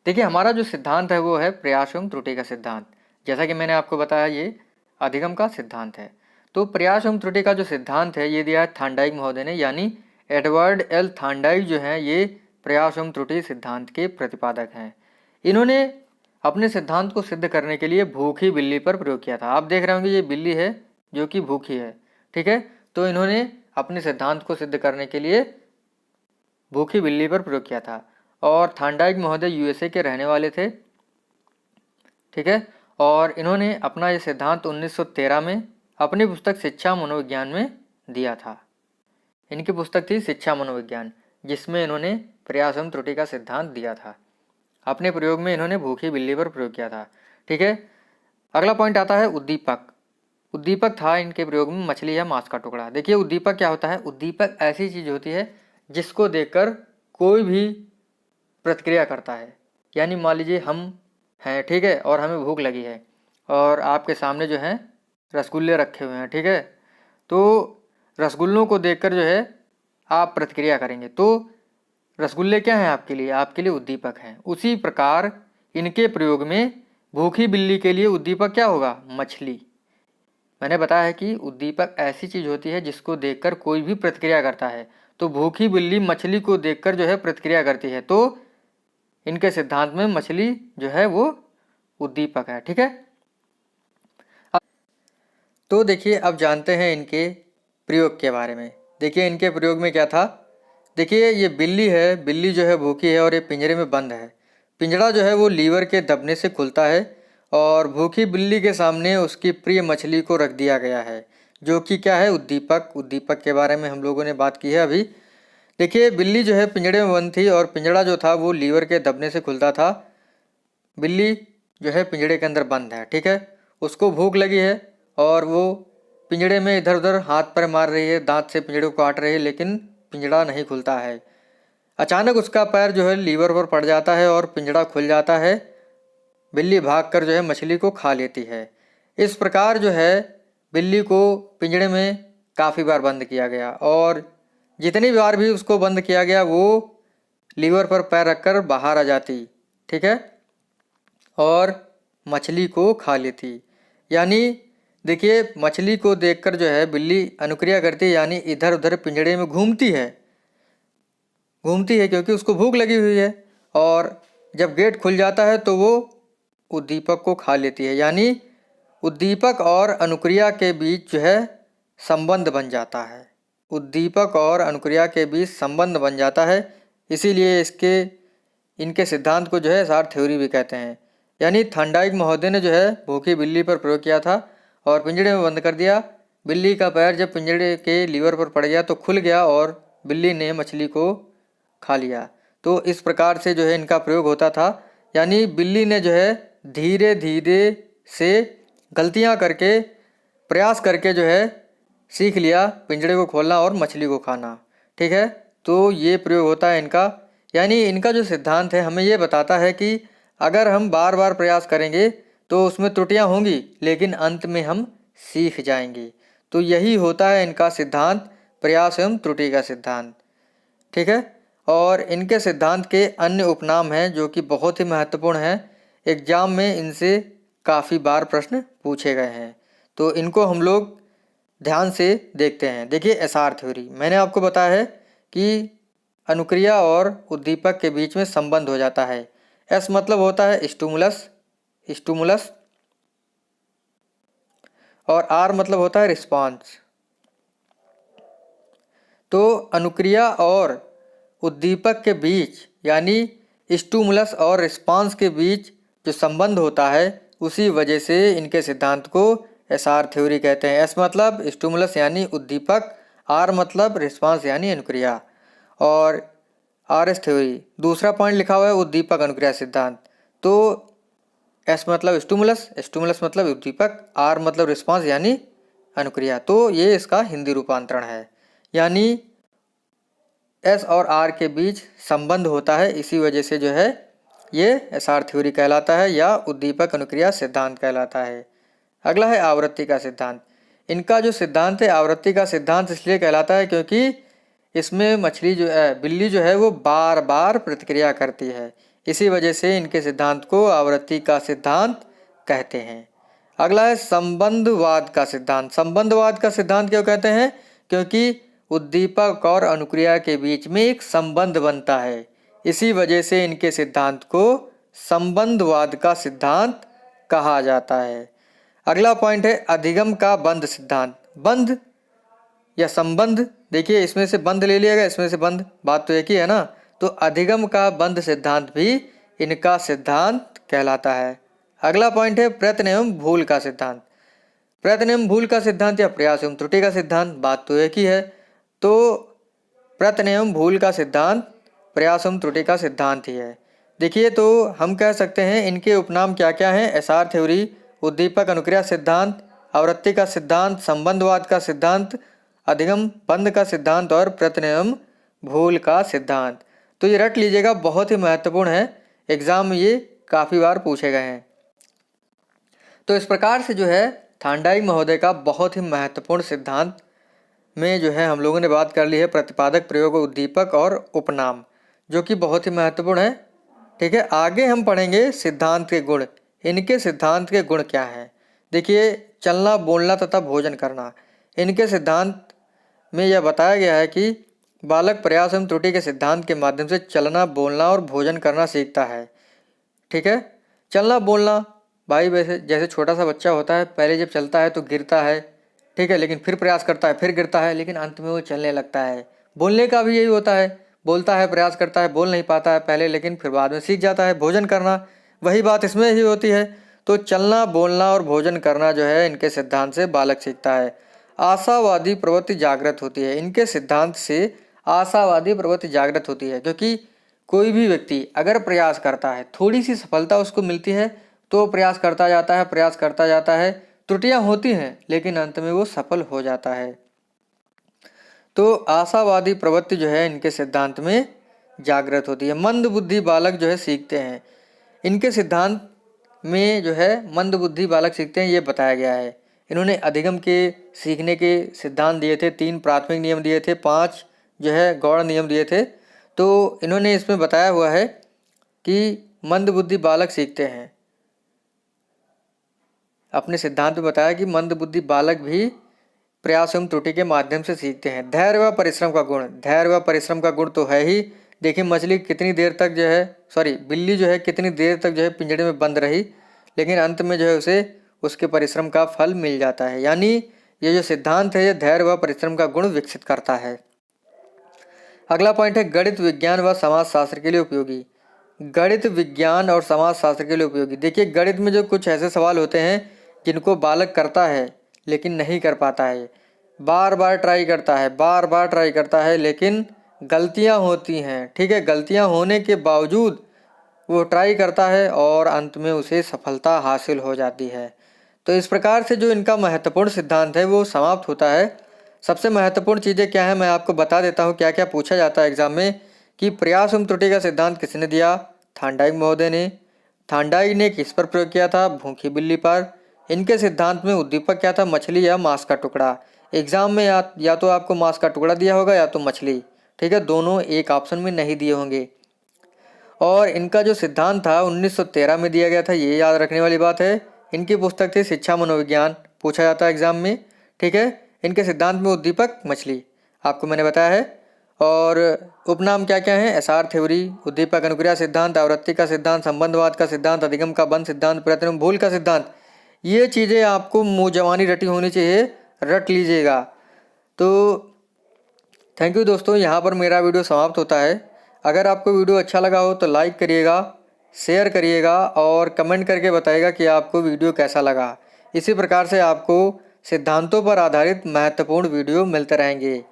देखिए हमारा जो सिद्धांत है वो है प्रयास एवं त्रुटि का सिद्धांत। जैसा कि मैंने आपको बताया ये अधिगम का सिद्धांत है। तो प्रयास एवं त्रुटि का जो सिद्धांत है ये दिया है थांडाइक महोदय ने, यानी एडवर्ड एल थांडाइक जो है ये प्रयास एवं त्रुटि सिद्धांत के प्रतिपादक हैं। इन्होंने अपने सिद्धांत को सिद्ध करने के लिए भूखी बिल्ली पर प्रयोग किया था। आप देख रहे होंगे ये बिल्ली है जो कि भूखी है, ठीक है। तो इन्होंने अपने सिद्धांत को सिद्ध करने के लिए भूखी बिल्ली पर प्रयोग किया था। और थांडाइक महोदय यूएसए के रहने वाले थे, ठीक है। और इन्होंने अपना ये सिद्धांत 1913 में अपनी पुस्तक शिक्षा मनोविज्ञान में दिया था। इनकी पुस्तक थी शिक्षा मनोविज्ञान, जिसमें इन्होंने प्रयास एवं त्रुटि का सिद्धांत दिया था। अपने प्रयोग में इन्होंने भूखी बिल्ली पर प्रयोग किया था, ठीक है। अगला पॉइंट आता है उद्दीपक। उद्दीपक था इनके प्रयोग में मछली या मांस का टुकड़ा। देखिए उद्दीपक क्या होता है। उद्दीपक ऐसी चीज होती है जिसको देखकर कोई भी प्रतिक्रिया करता है। यानी मान लीजिए हम हैं, ठीक है, और हमें भूख लगी है और आपके सामने जो है रसगुल्ले रखे हुए हैं, ठीक है। तो रसगुल्लों को देखकर जो है आप प्रतिक्रिया करेंगे, तो रसगुल्ले क्या हैं आपके लिए? आपके लिए उद्दीपक हैं। उसी प्रकार इनके प्रयोग में भूखी बिल्ली के लिए उद्दीपक क्या होगा? मछली। मैंने बताया है कि उद्दीपक ऐसी चीज होती है जिसको देखकर कोई भी प्रतिक्रिया करता है। तो भूखी बिल्ली मछली को देखकर जो है प्रतिक्रिया करती है, तो इनके सिद्धांत में मछली जो है वो उद्दीपक है, ठीक है। तो देखिए अब जानते हैं इनके प्रयोग के बारे में। देखिए इनके प्रयोग में क्या था। देखिए ये बिल्ली है, बिल्ली जो है भूखी है और ये पिंजरे में बंद है। पिंजरा जो है वो लीवर के दबने से खुलता है और भूखी बिल्ली के सामने उसकी प्रिय मछली को रख दिया गया है, जो कि क्या है? उद्दीपक। उद्दीपक के बारे में हम लोगों ने बात की है अभी। देखिए बिल्ली जो है पिंजरे में बंद थी और पिंजरा जो था वो लीवर के दबने से खुलता था। बिल्ली जो है पिंजरे के अंदर बंद है, ठीक है। उसको भूख लगी है और वो पिंजरे में इधर उधर हाथ पैर मार रही है, दांत से पिंजरे को काट रही है, लेकिन पिंजरा नहीं खुलता है। अचानक उसका पैर जो है लीवर पर पड़ जाता है और पिंजरा खुल जाता है। बिल्ली भागकर जो है मछली को खा लेती है। इस प्रकार जो है बिल्ली को पिंजरे में काफ़ी बार बंद किया गया और जितनी बार भी उसको बंद किया गया वो लीवर पर पैर रखकर बाहर आ जाती, ठीक है, और मछली को खा लेती। यानी देखिए मछली को देखकर जो है बिल्ली अनुक्रिया करती है, यानी इधर उधर पिंजरे में घूमती है क्योंकि उसको भूख लगी हुई है। और जब गेट खुल जाता है तो वो उद्दीपक को खा लेती है। यानी उद्दीपक और अनुक्रिया के बीच जो है संबंध बन जाता है। उद्दीपक और अनुक्रिया के बीच संबंध बन जाता है, इसीलिए इनके सिद्धांत को जो है एसआर थ्योरी भी कहते हैं। यानी थांडाइक महोदय ने जो है भूखी बिल्ली पर प्रयोग किया था और पिंजरे में बंद कर दिया। बिल्ली का पैर जब पिंजरे के लीवर पर पड़ गया तो खुल गया और बिल्ली ने मछली को खा लिया। तो इस प्रकार से जो है इनका प्रयोग होता था। यानी बिल्ली ने जो है धीरे धीरे से गलतियां करके, प्रयास करके जो है सीख लिया पिंजरे को खोलना और मछली को खाना, ठीक है। तो ये प्रयोग होता है इनका। यानी इनका जो सिद्धांत है हमें ये बताता है कि अगर हम बार बार प्रयास करेंगे तो उसमें त्रुटियां होंगी, लेकिन अंत में हम सीख जाएंगे। तो यही होता है इनका सिद्धांत, प्रयास एवं त्रुटि का सिद्धांत, ठीक है। और इनके सिद्धांत के अन्य उपनाम हैं जो कि बहुत ही महत्वपूर्ण हैं। एग्जाम में इनसे काफ़ी बार प्रश्न पूछे गए हैं, तो इनको हम लोग ध्यान से देखते हैं। देखिए एसआर थ्योरी, मैंने आपको बताया है कि अनुक्रिया और उद्दीपक के बीच में संबंध हो जाता है। एस मतलब होता है स्टूमुलस और आर मतलब होता है रिस्पांस। तो अनुक्रिया और उद्दीपक के बीच यानी स्टूमुलस और रिस्पांस के बीच जो संबंध होता है, उसी वजह से इनके सिद्धांत को एसआर थ्योरी कहते हैं। एस मतलब स्टूमुलस यानी उद्दीपक, आर मतलब रिस्पांस यानी अनुक्रिया, और आर एस थ्योरी दूसरा पॉइंट लिखा हुआ है उद्दीपक अनुक्रिया सिद्धांत। तो एस मतलब स्टूमुलस मतलब उद्दीपक, आर मतलब रिस्पांस यानी अनुक्रिया। तो ये इसका हिंदी रूपांतरण है। यानी एस और आर के बीच संबंध होता है, इसी वजह से जो है ये एसआर थ्योरी कहलाता है या उद्दीपक अनुक्रिया सिद्धांत कहलाता है। अगला है आवृत्ति का सिद्धांत। इनका जो सिद्धांत है आवृत्ति का सिद्धांत इसलिए कहलाता है क्योंकि इसमें बिल्ली जो है वो बार बार प्रतिक्रिया करती है। इसी वजह से इनके सिद्धांत को आवृत्ति का सिद्धांत कहते हैं। अगला है संबंधवाद का सिद्धांत। संबंधवाद का सिद्धांत क्यों कहते हैं? क्योंकि उद्दीपक और अनुक्रिया के बीच में एक संबंध बनता है, इसी वजह से इनके सिद्धांत को संबंधवाद का सिद्धांत कहा जाता है। अगला पॉइंट है अधिगम का बंध सिद्धांत। बंध या संबंध, देखिए इसमें से बंध ले लिया गया, इसमें से बंध, बात तो एक ही है ना। तो अधिगम का बंध सिद्धांत भी इनका सिद्धांत कहलाता है। अगला पॉइंट है प्रयत्न एवं भूल का सिद्धांत। प्रयत्न एवं भूल का सिद्धांत या प्रयास एवं त्रुटि का सिद्धांत, बात तो एक ही है। तो प्रयत्न एवं भूल का सिद्धांत प्रयास एवं त्रुटि का सिद्धांत ही है। देखिए तो हम कह सकते हैं इनके उपनाम क्या क्या हैं? एसआर थ्योरी, उद्दीपक अनुक्रिया सिद्धांत, आवृत्ति का सिद्धांत, संबंधवाद का सिद्धांत, अधिगम बंध का सिद्धांत और प्रयत्न एवं भूल का सिद्धांत। तो ये रट लीजिएगा, बहुत ही महत्वपूर्ण है, एग्जाम में ये काफ़ी बार पूछे गए हैं। तो इस प्रकार से जो है थांडाइक महोदय का बहुत ही महत्वपूर्ण सिद्धांत में जो है हम लोगों ने बात कर ली है प्रतिपादक, प्रयोग, उद्दीपक और उपनाम, जो कि बहुत ही महत्वपूर्ण है। ठीक है, आगे हम पढ़ेंगे सिद्धांत के गुण। इनके सिद्धांत के गुण क्या हैं? देखिए चलना, बोलना तथा भोजन करना, इनके सिद्धांत में यह बताया गया है कि बालक प्रयास एवं त्रुटि के सिद्धांत के माध्यम से चलना, बोलना और भोजन करना सीखता है। ठीक है, चलना बोलना, भाई वैसे जैसे छोटा सा बच्चा होता है, पहले जब चलता है तो गिरता है, ठीक है, लेकिन फिर प्रयास करता है, फिर गिरता है, लेकिन अंत में वो चलने लगता है। बोलने का भी यही होता है, बोलता है, प्रयास करता है, बोल नहीं पाता है पहले, लेकिन फिर बाद में सीख जाता है। भोजन करना, वही बात इसमें ही होती है। तो चलना, बोलना और भोजन करना जो है इनके सिद्धांत से बालक सीखता है। आशावादी प्रवृत्ति जागृत होती है। इनके सिद्धांत से आशावादी प्रवृत्ति जागृत होती है, क्योंकि कोई भी व्यक्ति अगर प्रयास करता है, थोड़ी सी सफलता उसको मिलती है तो प्रयास करता जाता है, प्रयास करता जाता है, त्रुटियां होती हैं लेकिन अंत में वो सफल हो जाता है। तो आशावादी प्रवृत्ति जो है इनके सिद्धांत में जागृत होती है। मंद बुद्धि बालक जो है सीखते हैं। इनके सिद्धांत में जो है मंद बुद्धि बालक सीखते हैं, ये बताया गया है। इन्होंने अधिगम के सीखने के सिद्धांत दिए थे, 3 प्राथमिक नियम दिए थे, 5 जो है गौड़ नियम दिए थे। तो इन्होंने इसमें बताया हुआ है कि मंद बुद्धि बालक सीखते हैं। अपने सिद्धांत में बताया कि मंद बुद्धि बालक भी प्रयास एवं त्रुटि के माध्यम से सीखते हैं। धैर्य व परिश्रम का गुण, धैर्य व परिश्रम का गुण तो है ही। देखिए मछली कितनी देर तक जो है बिल्ली जो है कितनी देर तक जो है पिंजड़े में बंद रही, लेकिन अंत में जो है उसे उसके परिश्रम का फल मिल जाता है। यानी ये जो सिद्धांत है ये धैर्य व परिश्रम का गुण विकसित करता है। अगला पॉइंट है गणित, विज्ञान व समाजशास्त्र के लिए उपयोगी। गणित, विज्ञान और समाजशास्त्र के लिए उपयोगी। देखिए गणित में जो कुछ ऐसे सवाल होते हैं जिनको बालक करता है लेकिन नहीं कर पाता है, बार बार ट्राई करता है लेकिन गलतियां होती हैं। ठीक है, गलतियां होने के बावजूद वो ट्राई करता है और अंत में उसे सफलता हासिल हो जाती है। तो इस प्रकार से जो इनका महत्वपूर्ण सिद्धांत है वो समाप्त होता है। सबसे महत्वपूर्ण चीज़ें क्या है मैं आपको बता देता हूँ, क्या क्या पूछा जाता है एग्जाम में। कि प्रयास एवं त्रुटि का सिद्धांत किसने दिया? थांडाइक महोदय ने। थांडाइक ने किस पर प्रयोग किया था? भूखी बिल्ली पर। इनके सिद्धांत में उद्दीपक क्या था? मछली या मांस का टुकड़ा। एग्जाम में या तो आपको मांस का टुकड़ा दिया होगा या तो मछली, ठीक है, दोनों एक ऑप्शन में नहीं दिए होंगे। और इनका जो सिद्धांत था 1913 में दिया गया था, ये याद रखने वाली बात है। इनकी पुस्तक थी शिक्षा मनोविज्ञान, पूछा जाता है एग्जाम में। ठीक है, इनके सिद्धांत में उद्दीपक मछली आपको मैंने बताया है। और उपनाम क्या क्या हैं? एसआर थ्योरी, उद्दीपक अनुक्रिया सिद्धांत, आवृत्ति का सिद्धांत, संबंधवाद का सिद्धांत, अधिगम का बंध सिद्धांत, प्रयत्न एवं भूल का सिद्धांत। ये चीज़ें आपको मुँह जवानी रटी होनी चाहिए, रट लीजिएगा। तो थैंक यू दोस्तों, यहाँ पर मेरा वीडियो समाप्त होता है। अगर आपको वीडियो अच्छा लगा हो तो लाइक करिएगा, शेयर करिएगा और कमेंट करके बताइएगा कि आपको वीडियो कैसा लगा। इसी प्रकार से आपको सिद्धांतों पर आधारित महत्वपूर्ण वीडियो मिलते रहेंगे।